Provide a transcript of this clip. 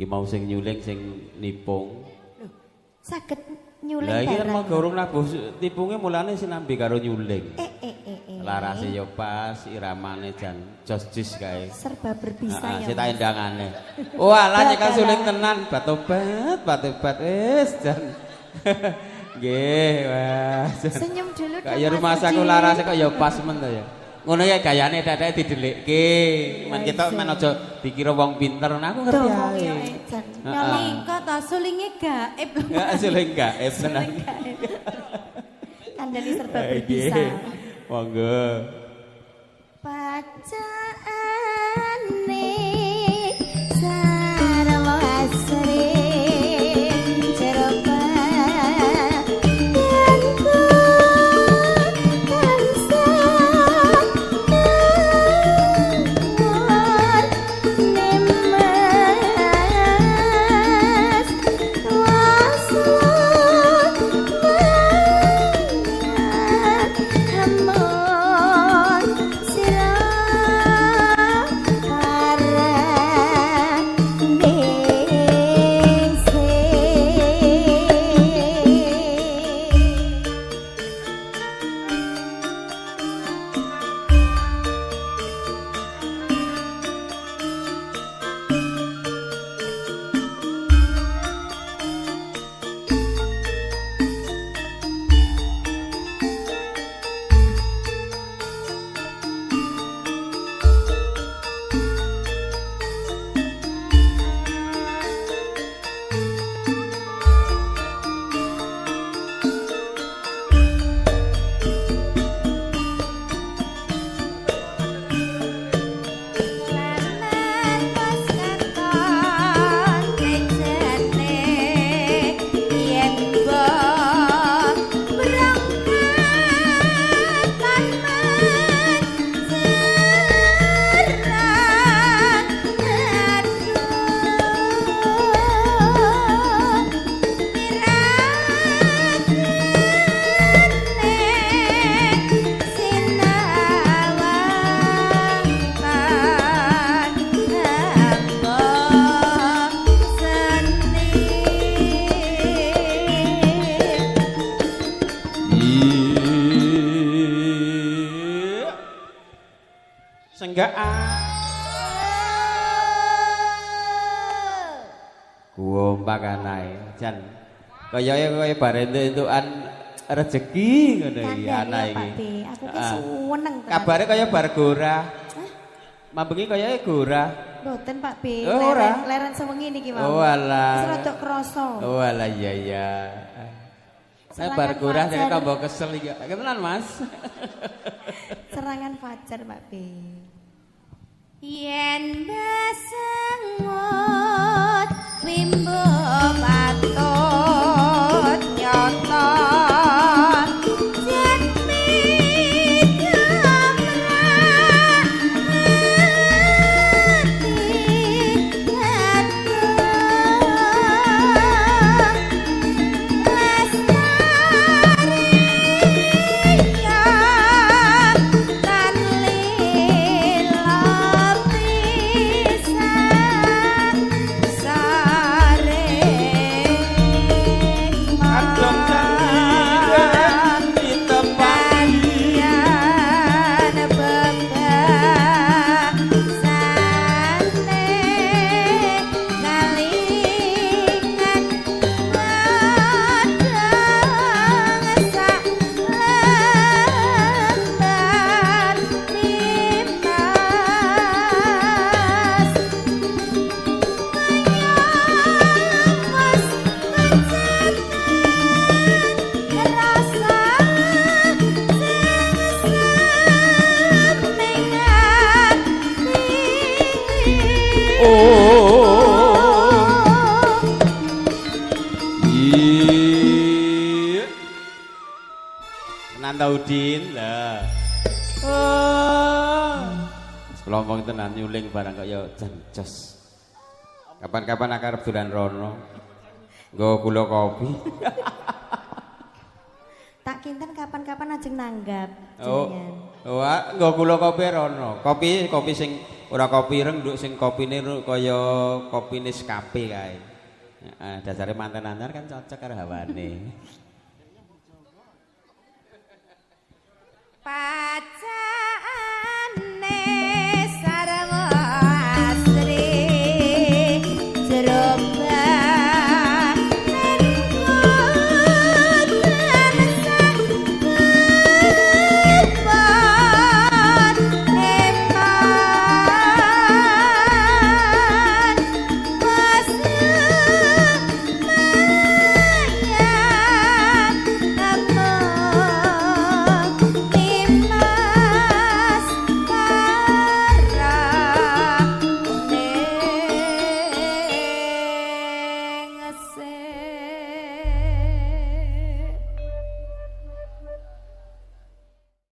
mau sing nyuling sing nipung. Saged nyuling. Lah iki kan mau gorong nabuh tipunge mulane sinambi karo nyuling. Larase yo pas, iramane jan jos-jis kae. Serba berbisa ya. Sita endangane. Walah nyekal suling tenan, batobat wis jan. Nggih, wah. Senyum dulu dong. Kaya rumah saku larase kok ya pas men to ya. Ngono ya gayane dadak didelikke. Men kita men aja dikira wong pinter, aku ngerti ae. Nyolingko ta sulinge gaib. Enggak suling gaib tenan. Kandhani serba berbisa. Monggo. Bacaane sarwa asri jeroba yanku tansah nemas wasut hamun sirah Gompak anae jan kaya bare entuk-entukan rezeki ngono iki ana iki. Aku ki seneng. Kabare kaya bar gorah. Mambengi kaya gorah. Mboten Pak B. Oh, leren sewengi niki mau. Oh alah. Serodok krasa. Oh alah iya. Saya bar gorah jadi tambah kesel iki. Ketenan Mas. Serangan fajar Pak B. Yen basengot wimbo patut nyata yen Udin lah. Sekelompok tenan nyuling barang kaya jan jos. Kapan-kapan arep dolan rono. Nggo gula kopi. Tak kinten kapan-kapan ajeng nanggap. Oh, nggo gula kopi rono. Kopi sing ora kopi ireng nduk sing kopine kaya kopi Nescafe kae. Heeh, dasare manten anyar kan cocok karo hawane. Pacane